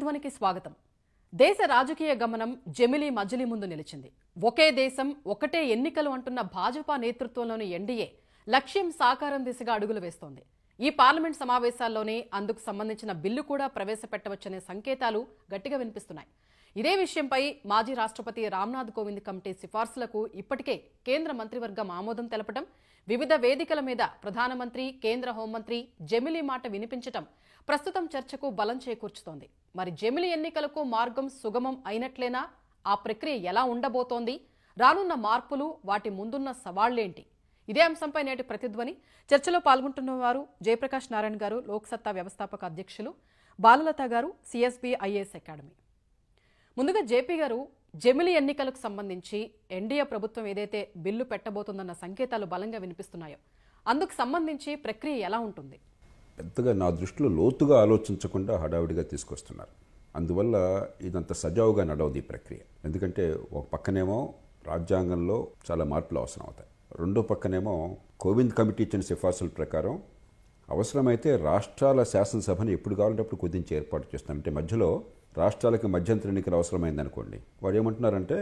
ప్రతిధ్వనికి స్వాగతం. దేశ రాజకీయ గమనం జమిలీ మజిలీ ముందు నిలిచింది. ఒకే దేశం ఒకటే ఎన్నికలు అంటున్న భాజపా నేతృత్వంలోని ఎన్డీఏ లక్ష్యం సాకారం దిశగా అడుగులు వేస్తోంది. ఈ పార్లమెంట్ సమావేశాల్లోనే అందుకు సంబంధించిన బిల్లు కూడా ప్రవేశపెట్టవచ్చనే సంకేతాలు గట్టిగా వినిపిస్తున్నాయి. ఇదే విషయంపై మాజీ రాష్ట్రపతి రామ్నాథ్ కోవింద్ కమిటీ సిఫార్సులకు ఇప్పటికే కేంద్ర మంత్రివర్గం ఆమోదం తెలపడం, వివిధ వేదికల మీద ప్రధానమంత్రి, కేంద్ర హోంమంత్రి జమిలీ మాట వినిపించటం ప్రస్తుతం చర్చకు బలం చేకూర్చుతోంది. మరి జమిలీ ఎన్నికలకు మార్గం సుగమం అయినట్లేనా? ఆ ప్రక్రియ ఎలా ఉండబోతోంది? రానున్న మార్పులు, వాటి ముందున్న సవాళ్లేంటి? ఇదే అంశంపై నేటి ప్రతిధ్వని చర్చలో పాల్గొంటున్న వారు జయప్రకాష్ నారాయణ గారు, లోక్సత్తా వ్యవస్థాపక అధ్యక్షులు, బాలలత గారు, సిఎస్బి ఐఏఎస్ అకాడమీ. ముందుగా జేపీ గారు, జమిలీ ఎన్నికలకు సంబంధించి ఎన్డీఏ ప్రభుత్వం ఏదైతే బిల్లు పెట్టబోతుందన్న సంకేతాలు బలంగా వినిపిస్తున్నాయో అందుకు సంబంధించి ప్రక్రియ ఎలా ఉంటుంది? పెద్దగా నా దృష్టిలో లోతుగా ఆలోచించకుండా హడావిడిగా తీసుకొస్తున్నారు. అందువల్ల ఇదంత సజావుగా నడవదు ఈ ప్రక్రియ. ఎందుకంటే ఒక పక్కనేమో రాజ్యాంగంలో చాలా మార్పులు అవసరం అవుతాయి, రెండో పక్కనేమో కోవింద్ కమిటీ ఇచ్చిన సిఫార్సుల ప్రకారం అవసరమైతే రాష్ట్రాల శాసనసభను ఎప్పుడు కావాలంటే అప్పుడు కుదించి ఏర్పాటు చేస్తాం. అంటే మధ్యలో రాష్ట్రాలకు మధ్యంతర ఎన్నికలు అవసరమైందనుకోండి, వాడు ఏమంటున్నారంటే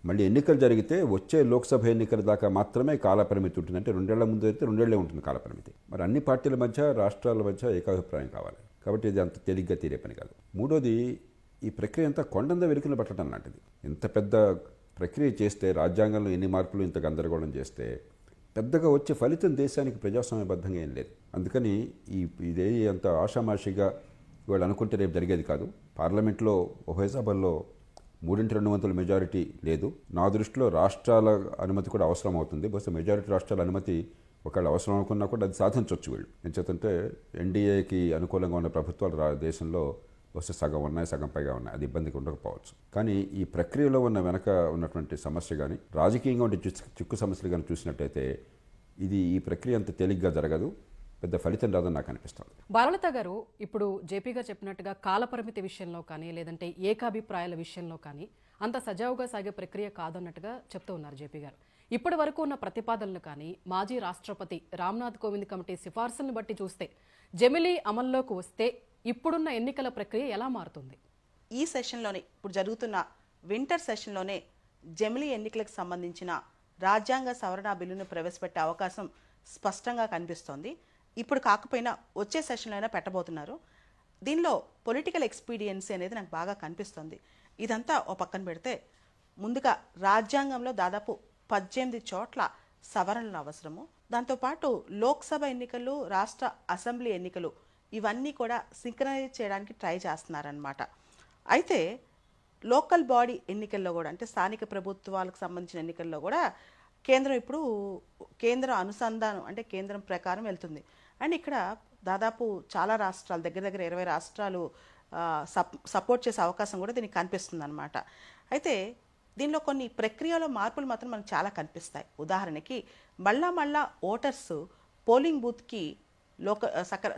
మళ్ళీ ఎన్నికలు జరిగితే వచ్చే లోక్సభ ఎన్నికల దాకా మాత్రమే కాలపరిమితి ఉంటుంది. అంటే 2 ఏళ్ల ముందు అయితే 2 ఏళ్లే ఉంటుంది కాలపరిమితి. మరి అన్ని పార్టీల మధ్య, రాష్ట్రాల మధ్య ఏకాభిప్రాయం కావాలి. కాబట్టి ఇది అంత తేలిగ్గా తీరే పని కాదు. మూడోది, ఈ ప్రక్రియ అంతా కొండంద వెలుకలు పట్టడం లాంటిది. ఇంత పెద్ద ప్రక్రియ చేస్తే, రాజ్యాంగంలో ఎన్ని మార్పులు ఇంత గందరగోళం చేస్తే పెద్దగా వచ్చే ఫలితం దేశానికి ప్రజాస్వామ్యబద్ధంగా ఏం లేదు. అందుకని ఇదే అంత ఆషామాషిగా వాళ్ళు అనుకుంటే రేపు జరిగేది కాదు. పార్లమెంట్లో ఉభయ సభల్లో 3/2 మెజారిటీ లేదు. నా దృష్టిలో రాష్ట్రాల అనుమతి కూడా అవసరం అవుతుంది. బహుశా మెజారిటీ రాష్ట్రాల అనుమతి ఒకవేళ అవసరం అనుకున్నా కూడా అది సాధించవచ్చు వీళ్ళు. ఎంచేతంటే ఎన్డీఏకి అనుకూలంగా ఉన్న ప్రభుత్వాలు దేశంలో బహుశా సగం ఉన్నాయి, సగం పైగా ఉన్నాయి. అది ఇబ్బందిగా ఉండకపోవచ్చు. కానీ ఈ ప్రక్రియలో ఉన్న వెనక ఉన్నటువంటి సమస్య కానీ, రాజకీయంగా ఉండే చిక్కు సమస్యలు కానీ చూసినట్టయితే ఈ ప్రక్రియ అంత తేలిగ్గా జరగదు, పెద్ద ఫలితం రాదని నాకు అనిపిస్తుంది. బాలలత గారు, ఇప్పుడు జేపీగా చెప్పినట్టుగా కాలపరిమితి విషయంలో కానీ, లేదంటే ఏకాభిప్రాయాల విషయంలో కానీ అంత సజావుగా సాగే ప్రక్రియ కాదన్నట్టుగా చెప్తూ ఉన్నారు జేపీ గారు. ఇప్పటి వరకు ఉన్న ప్రతిపాదనలు కానీ, మాజీ రాష్ట్రపతి రామ్నాథ్ కోవింద్ కమిటీ సిఫార్సులను బట్టి చూస్తే జమిలీ అమల్లోకి వస్తే ఇప్పుడున్న ఎన్నికల ప్రక్రియ ఎలా మారుతుంది? ఈ సెషన్లోనే, ఇప్పుడు జరుగుతున్న వింటర్ సెషన్లోనే జమిలీ ఎన్నికలకు సంబంధించిన రాజ్యాంగ సవరణ బిల్లును ప్రవేశపెట్టే అవకాశం స్పష్టంగా కనిపిస్తోంది. ఇప్పుడు కాకపోయినా వచ్చే సెషన్లో అయినా పెట్టబోతున్నారు. దీనిలో పొలిటికల్ ఎక్స్పీడియన్సీ అనేది నాకు బాగా కనిపిస్తుంది. ఇదంతా ఓ పక్కన పెడితే, ముందుగా రాజ్యాంగంలో దాదాపు 18 చోట్ల సవరణలు అవసరము. దాంతోపాటు లోక్సభ ఎన్నికలు, రాష్ట్ర అసెంబ్లీ ఎన్నికలు ఇవన్నీ కూడా సింక్రనైజ్ చేయడానికి ట్రై చేస్తున్నారనమాట. అయితే లోకల్ బాడీ ఎన్నికల్లో కూడా, అంటే స్థానిక ప్రభుత్వాలకు సంబంధించిన ఎన్నికల్లో కూడా కేంద్రం ఇప్పుడు అనుసంధానం, అంటే కేంద్రం ప్రకారం వెళ్తుంది. అండ్ ఇక్కడ దాదాపు చాలా రాష్ట్రాలు, దగ్గర 20 రాష్ట్రాలు సపోర్ట్ చేసే అవకాశం కూడా దీనికి కనిపిస్తుంది అనమాట. అయితే దీనిలో కొన్ని ప్రక్రియలో మార్పులు మాత్రం మనకు చాలా కనిపిస్తాయి. ఉదాహరణకి మళ్ళా ఓటర్స్ పోలింగ్ బూత్కి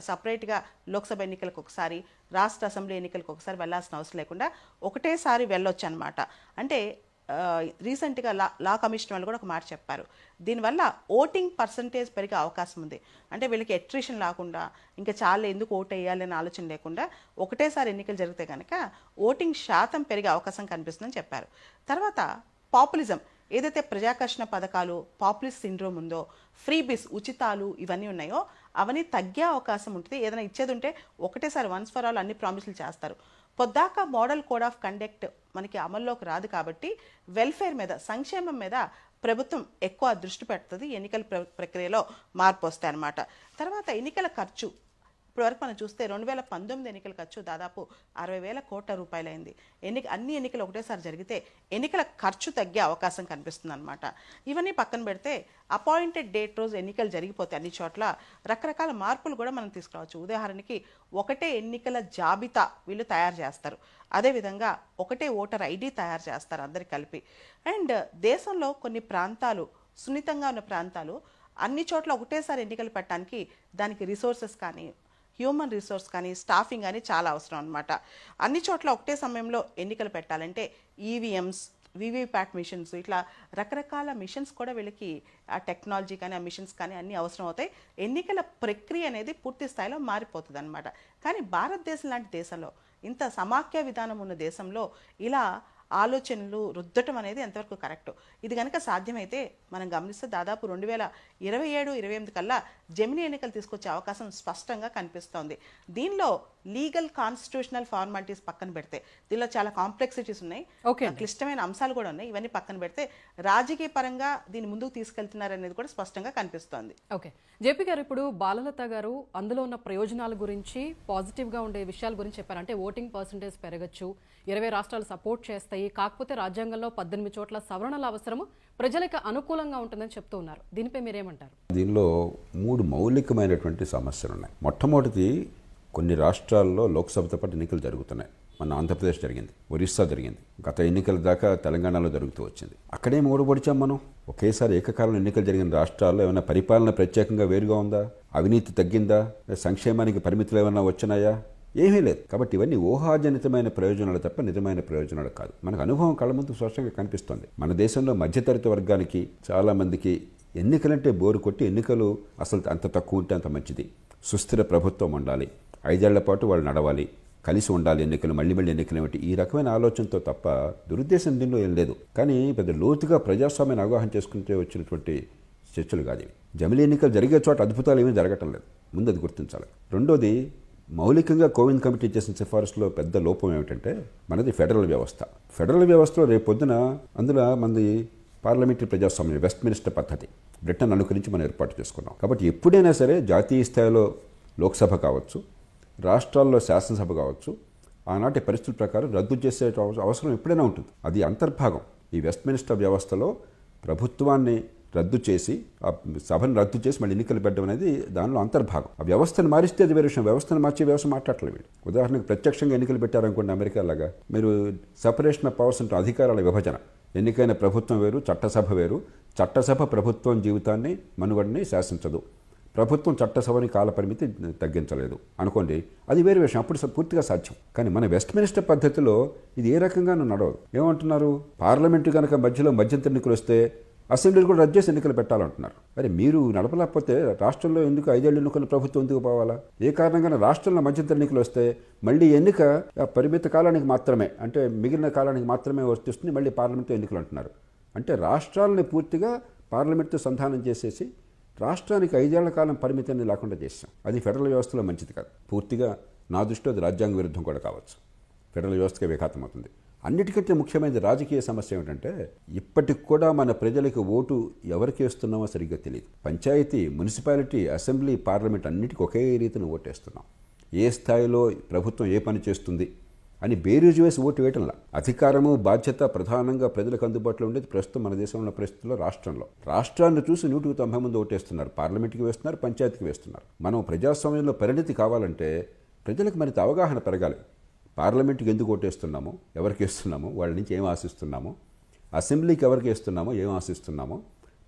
సపరేట్గా లోక్సభ ఎన్నికలకు ఒకసారి, రాష్ట్ర అసెంబ్లీ ఎన్నికలకు ఒకసారి వెళ్లాల్సిన అవసరం లేకుండా ఒకటేసారి వెళ్ళొచ్చు అనమాట. అంటే రీసెంట్గా లా కమిషన్ వాళ్ళు కూడా ఒక మాట చెప్పారు. దీనివల్ల ఓటింగ్ పర్సంటేజ్ పెరిగే అవకాశం ఉంది. అంటే వీళ్ళకి ఎట్రిషన్ లేకుండా, ఇంకా చాలా ఎందుకు ఓటు వేయాలి అనే ఆలోచన లేకుండా ఒకటేసారి ఎన్నికలు జరిగితే కనుక ఓటింగ్ శాతం పెరిగే అవకాశం కనిపిస్తుందని చెప్పారు. తర్వాత పాపులిజం, ఏదైతే ప్రజాకర్షణ పథకాలు, పాపులిస్ట్ సిండ్రోమ్ ఉందో, ఫ్రీబీస్, ఉచితాలు ఇవన్నీ ఉన్నాయో అవన్నీ తగ్గే అవకాశం ఉంటుంది. ఏదైనా ఇచ్చేది ఉంటే ఒకటేసారి వన్స్ ఫర్ ఆల్ అన్ని ప్రామిసులు చేస్తారు. పొద్దాక మోడల్ కోడ్ ఆఫ్ కండక్ట్ మనకి అమల్లోకి రాదు కాబట్టి వెల్ఫేర్ మీద, సంక్షేమం మీద ప్రభుత్వం ఎక్కువ దృష్టి పెడుతుంది. ఎన్నికల ప్రక్రియలో మార్పు వస్తాయి అన్నమాట. తర్వాత ఎన్నికల ఖర్చు, ఇప్పటివరకు మనం చూస్తే 2019 ఎన్నికల ఖర్చు దాదాపు 60,000 కోట్ల రూపాయలైంది. అన్ని ఎన్నికలు ఒకటేసారి జరిగితే ఎన్నికల ఖర్చు తగ్గే అవకాశం కనిపిస్తుంది అనమాట. ఇవన్నీ పక్కన పెడితే అపాయింటెడ్ డేట్ రోజు ఎన్నికలు జరిగిపోతే అన్ని చోట్ల రకరకాల మార్పులు కూడా మనం తీసుకురావచ్చు. ఉదాహరణకి ఒకటే ఎన్నికల జాబితా వీళ్ళు తయారు చేస్తారు. అదేవిధంగా ఒకటే ఓటర్ ఐడి తయారు చేస్తారు అందరికి కలిపి. అండ్ దేశంలో కొన్ని ప్రాంతాలు, సున్నితంగా ఉన్న ప్రాంతాలు, అన్ని చోట్ల ఒకటేసారి ఎన్నికలు పెట్టడానికి దానికి రిసోర్సెస్ కానీ, హ్యూమన్ రిసోర్స్ కానీ, స్టాఫింగ్ కానీ చాలా అవసరం అనమాట. అన్ని చోట్ల ఒకటే సమయంలో ఎన్నికలు పెట్టాలంటే ఈవీఎంస్, వీవీప్యాట్ మిషన్స్, ఇట్లా రకరకాల మిషన్స్ కూడా వీళ్ళకి ఆ టెక్నాలజీ కానీ, ఆ మిషన్స్ కానీ అన్నీ అవసరం అవుతాయి. ఎన్నికల ప్రక్రియ అనేది పూర్తి స్థాయిలో మారిపోతుంది అనమాట. కానీ భారతదేశం లాంటి దేశంలో ఇంత సమాఖ్య విధానం ఉన్న దేశంలో ఇలా ఆలోచనలు రుద్దటం అనేది ఎంతవరకు కరెక్ట్? ఇది కనుక సాధ్యమైతే మనం గమనిస్తే దాదాపు 2027-28 కల్లా జెమిని ఎన్నికలు తీసుకొచ్చే అవకాశం స్పష్టంగా కనిపిస్తోంది. దీనిలో లీగల్ కాన్స్టిట్యూషనల్ ఫార్మాలిటీస్ పక్కన పెడితే, దీనిలో చాలా కాంప్లెక్సిటీస్ ఉన్నాయి, క్లిష్టమైన అంశాలు కూడా ఉన్నాయి. ఇవన్నీ పక్కన పెడితే రాజకీయ పరంగా దీన్ని ముందుకు తీసుకెళ్తున్నారనేది కూడా స్పష్టంగా కనిపిస్తోంది. ఓకే, జేపీ గారు, ఇప్పుడు బాలలత గారు అందులో ఉన్న ప్రయోజనాల గురించి, పాజిటివ్గా ఉండే విషయాల గురించి చెప్పారు. అంటే ఓటింగ్ పర్సంటేజ్ పెరగచ్చు, 20 రాష్ట్రాలు సపోర్ట్ చేస్తాయి, కాకపోతే రాజ్యాంగంలో 18 చోట్ల సవరణల అవసరము ప్రజలకు అనుకూలంగా ఉంటుందని చెప్తూ ఉన్నారు. దీనిపై మీరేమంటారు? దీనిలో 3 మౌలికమైనటువంటి సమస్యలు ఉన్నాయి. మొట్టమొదటిది, కొన్ని రాష్ట్రాల్లో లోక్సభతో పాటు ఎన్నికలు జరుగుతున్నాయి. మన ఆంధ్రప్రదేశ్ జరిగింది, ఒరిస్సా జరిగింది, గత ఎన్నికల దాకా తెలంగాణలో జరుగుతూ వచ్చింది. అక్కడేం ఓడబడిచాం మనం. ఒకేసారి ఏకకాలంలో ఎన్నికలు జరిగిన రాష్ట్రాల్లో ఏమైనా పరిపాలన ప్రత్యేకంగా వేరుగా ఉందా? అవినీతి తగ్గిందా? సంక్షేమానికి పరిమితులు ఏమైనా వచ్చినాయా? ఏమీ లేదు. కాబట్టి ఇవన్నీ ఊహాజనితమైన ప్రయోజనాలు తప్ప నిజమైన ప్రయోజనాలు కాదు. మనకు అనుభవం కళ్ళ ముందు స్పష్టంగా కనిపిస్తోంది. మన దేశంలో మధ్యతరగతి వర్గానికి చాలా మందికి ఎన్నికలంటే బోరు కొట్టి, ఎన్నికలు అసలు అంత తక్కువ ఉంటే అంత మంచిది, సుస్థిర ప్రభుత్వం ఉండాలి, 5 ఏళ్ల పాటు వాళ్ళు నడవాలి, కలిసి ఉండాలి, ఎన్నికలు మళ్ళీ ఎన్నికలు ఏమిటి, ఈ రకమైన ఆలోచనతో తప్ప దురుద్దేశం దీనిలో ఏం లేదు. కానీ పెద్ద లోతుగా ప్రజాస్వామ్యాన్ని అవగాహన చేసుకుంటే వచ్చినటువంటి చర్చలు కాదు ఇవి. జమిలీ ఎన్నికలు జరిగే చోట అద్భుతాలు ఏమీ జరగటం లేదు, ముందు అది గుర్తించాలి. రెండోది, మౌలికంగా కోవింద్ కమిటీ చేసిన సిఫారసులో పెద్ద లోపం ఏమిటంటే, మనది ఫెడరల్ వ్యవస్థ. ఫెడరల్ వ్యవస్థలో రేపు పొద్దున అందులో మనది పార్లమెంటరీ ప్రజాస్వామ్యం, వెస్ట్ మినిస్టర్ పద్ధతి బ్రిటన్ అనుకరించి మనం ఏర్పాటు చేసుకున్నాం. కాబట్టి ఎప్పుడైనా సరే జాతీయ స్థాయిలో లోక్సభ కావచ్చు, రాష్ట్రాల్లో శాసనసభ కావచ్చు, ఆనాటి పరిస్థితుల ప్రకారం రద్దు చేసే అవసరం ఎప్పుడైనా ఉంటుంది. అది అంతర్భాగం. ఈ వెస్ట్ మినిస్టర్ వ్యవస్థలో ప్రభుత్వాన్ని రద్దు చేసి, ఆ సభను రద్దు చేసి మళ్ళీ ఎన్నికలు పెట్టడం అనేది దానిలో అంతర్భాగం. ఆ వ్యవస్థను మారిస్తే అది వేరే విషయం. వ్యవస్థను మార్చే వ్యవస్థ మాట్లాడలేదు. ఉదాహరణకు ప్రత్యక్షంగా ఎన్నికలు పెట్టారనుకోండి, అమెరికా లాగా మీరు సెపరేషన్ ఆఫ్ పవర్స్ అంటే అధికారాల విభజన. ఎన్నికైన ప్రభుత్వం వేరు, చట్టసభ వేరు. చట్టసభ ప్రభుత్వం జీవితాన్ని, మనుగడని శాసించదు. ప్రభుత్వం చట్టసభని కాలపరిమితి తగ్గించలేదు అనుకోండి, అది వేరే విషయం, అప్పుడు పూర్తిగా సాధ్యం. కానీ మన వెస్ట్ మినిస్టర్ పద్ధతిలో ఇది ఏ రకంగానూ నడవదు. ఏమంటున్నారు, పార్లమెంటు కనుక మధ్యలో మధ్యంతర ఎన్నికలు వస్తే అసెంబ్లీలు కూడా రద్దు చేసి ఎన్నికలు పెట్టాలంటున్నారు. మరి మీరు నడపలేకపోతే రాష్ట్రంలో ఎందుకు 5 ఏళ్ళు ఎన్నుకున్న ప్రభుత్వం ఎందుకు పోవాలా? ఏ కారణంగా రాష్ట్రంలో మధ్యంతర ఎన్నికలు వస్తే మళ్ళీ ఎన్నిక పరిమిత కాలానికి మాత్రమే, అంటే మిగిలిన కాలానికి మాత్రమే వస్తుంది, మళ్ళీ పార్లమెంటు ఎన్నికలు అంటున్నారు. అంటే రాష్ట్రాలని పూర్తిగా పార్లమెంటుతో సంధానం చేసేసి రాష్ట్రానికి 5 ఏళ్ల కాలం పరిమితిని లేకుండా చేశాం. అది ఫెడరల్ వ్యవస్థలో మంచిది కాదు. పూర్తిగా నా దృష్టిలో అది రాజ్యాంగ విరుద్ధం కూడా కావచ్చు. ఫెడరల్ వ్యవస్థకి విఘాతమవుతుంది. అన్నిటికంటే ముఖ్యమైనది రాజకీయ సమస్య ఏమిటంటే, ఇప్పటికి కూడా మన ప్రజలకు ఓటు ఎవరికి వేస్తున్నామో సరిగ్గా తెలియదు. పంచాయతీ, మున్సిపాలిటీ, అసెంబ్లీ, పార్లమెంట్ అన్నిటికీ ఒకే రీతిని ఓటేస్తున్నాం. ఏ స్థాయిలో ప్రభుత్వం ఏ పని చేస్తుంది అని బేరీజు వేసి ఓటు వేయటంలా. అధికారము, బాధ్యత ప్రధానంగా ప్రజలకు అందుబాటులో ఉండేది ప్రస్తుతం మన దేశంలో పరిస్థితుల్లో రాష్ట్రాన్ని చూసి 190 మంది ఓటేస్తున్నారు. పార్లమెంట్కి వేస్తున్నారు, పంచాయతీకి వేస్తున్నారు. మనం ప్రజాస్వామ్యంలో పరిణతి కావాలంటే ప్రజలకు మరింత అవగాహన పెరగాలి. పార్లమెంట్కి ఎందుకు ఓటేస్తున్నామో, ఎవరికి వేస్తున్నామో, వాళ్ళ నుంచి ఏం ఆశిస్తున్నామో, అసెంబ్లీకి ఎవరికి వేస్తున్నామో, ఏం ఆశిస్తున్నామో,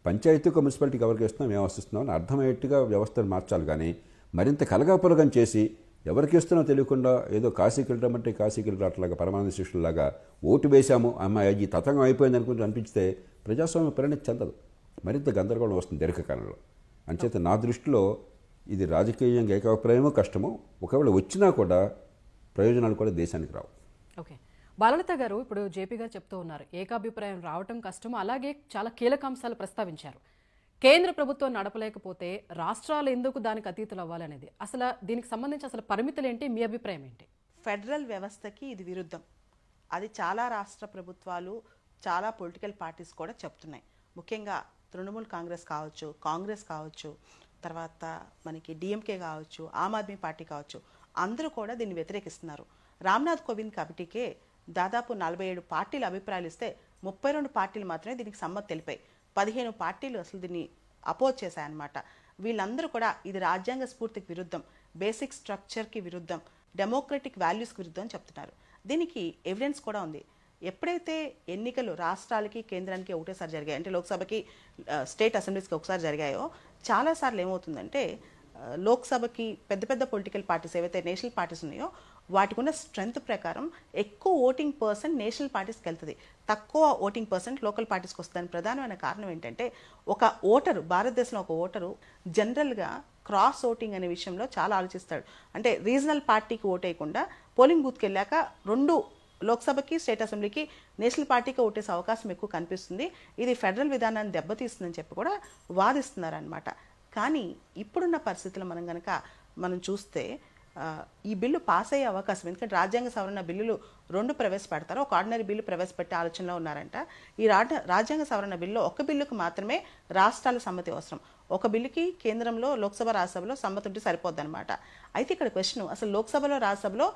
పంచాయతీకి, మున్సిపాలిటీకి ఎవరికి వేస్తున్నామో, ఏం ఆశిస్తున్నామో అని అర్థమయ్యేట్టుగా వ్యవస్థను మార్చాలి. కానీ మరింత కలగాపులగం చేసి ఎవరికి ఇస్తున్నా తెలియకుండా ఏదో కాశీకి వెళ్ళమంటే కాశీకి వెళ్ళినట్లాగా పరమానంద శిష్యులాగా ఓటు వేశాము, అమ్మాయి ఈ తతంగం అయిపోయింది అనుకుంటూ అనిపిస్తే ప్రజాస్వామ్యం పరిణతి చెందదు, మరింత గందరగోళం వస్తుంది దీర్ఘకాలంలో. అంచేత నా దృష్టిలో ఇది రాజకీయంగా ఏకాభిప్రాయమో కష్టమో, ఒకవేళ వచ్చినా కూడా ప్రయోజనాలు కూడా దేశానికి రావు. ఓకే, బాలలత గారు, ఇప్పుడు జేపీ గారు చెప్తూ ఉన్నారు ఏకాభిప్రాయం రావటం కష్టం, అలాగే చాలా కీలక అంశాలు ప్రస్తావించారు. కేంద్ర ప్రభుత్వం నడపలేకపోతే రాష్ట్రాలు ఎందుకు దానికి అతీతులు అవ్వాలనేది, అసలు దీనికి సంబంధించి అసలు పరిమితులు ఏంటి, మీ అభిప్రాయం ఏంటి? ఫెడరల్ వ్యవస్థకి ఇది విరుద్ధం. అది చాలా రాష్ట్ర ప్రభుత్వాలు, చాలా పొలిటికల్ పార్టీస్ కూడా చెప్తున్నాయి. ముఖ్యంగా తృణమూల్ కాంగ్రెస్ కావచ్చు, తర్వాత మనకి డిఎంకే కావచ్చు, ఆమ్ ఆద్మీ పార్టీ కావచ్చు, అందరూ కూడా దీన్ని వ్యతిరేకిస్తున్నారు. రామ్నాథ్ కోవింద్ కమిటీకే దాదాపు 47 పార్టీలు అభిప్రాయాలు ఇస్తే 32 పార్టీలు మాత్రమే దీనికి సమ్మతి తెలిపాయి. 15 పార్టీలు అసలు దీన్ని అపోజ్ చేశాయన్నమాట. వీళ్ళందరూ కూడా ఇది రాజ్యాంగ స్ఫూర్తికి విరుద్ధం, బేసిక్ స్ట్రక్చర్కి విరుద్ధం, డెమోక్రటిక్ వాల్యూస్కి విరుద్ధం అని చెప్తున్నారు. దీనికి ఎవిడెన్స్ కూడా ఉంది. ఎప్పుడైతే ఎన్నికలు రాష్ట్రాలకి, కేంద్రానికి ఒకటేసారి జరిగాయి, అంటే లోక్సభకి, స్టేట్ అసెంబ్లీస్కి ఒకసారి జరిగాయో, చాలాసార్లు ఏమవుతుందంటే లోక్సభకి పెద్ద పెద్ద పొలిటికల్ పార్టీస్ ఏవైతే నేషనల్ పార్టీస్ ఉన్నాయో వాటికి ఉన్న స్ట్రెంగ్త్ ప్రకారం ఎక్కువ ఓటింగ్ పర్సెంట్ నేషనల్ పార్టీస్కి వెళ్తుంది, తక్కువ ఓటింగ్ పర్సెంట్ లోకల్ పార్టీస్కి వస్తుందని ప్రధానమైన కారణం ఏంటంటే ఒక ఓటరు, భారతదేశంలో ఒక ఓటరు జనరల్గా క్రాస్ ఓటింగ్ అనే విషయంలో చాలా ఆలోచిస్తాడు. అంటే రీజనల్ పార్టీకి ఓటేయకుండా పోలింగ్ బూత్కి వెళ్ళాక 2 లోక్సభకి స్టేట్ అసెంబ్లీకి నేషనల్ పార్టీకి ఓటేసే అవకాశం ఎక్కువ కనిపిస్తుంది. ఇది ఫెడరల్ విధానాన్ని దెబ్బతీస్తుందని చెప్పి కూడా వాదిస్తున్నారనమాట. కానీ ఇప్పుడున్న పరిస్థితుల్లో మనం చూస్తే ఈ బిల్లు పాస్ అయ్యే అవకాశం, ఎందుకంటే రాజ్యాంగ సవరణ బిల్లులు 2 ప్రవేశపెడతారు, ఒక ఆర్డినరీ బిల్లు ప్రవేశపెట్టే ఆలోచనలో ఉన్నారంట. ఈ రాజ్యాంగ సవరణ బిల్లు ఒక బిల్లుకు మాత్రమే రాష్ట్రాల సమ్మతి అవసరం, ఒక బిల్లుకి కేంద్రంలో లోక్సభ రాజ్యసభలో సమ్మతి ఉంటే సరిపోద్ది అనమాట. అయితే ఇక్కడ క్వశ్చన్, అసలు లోక్సభలో రాజ్యసభలో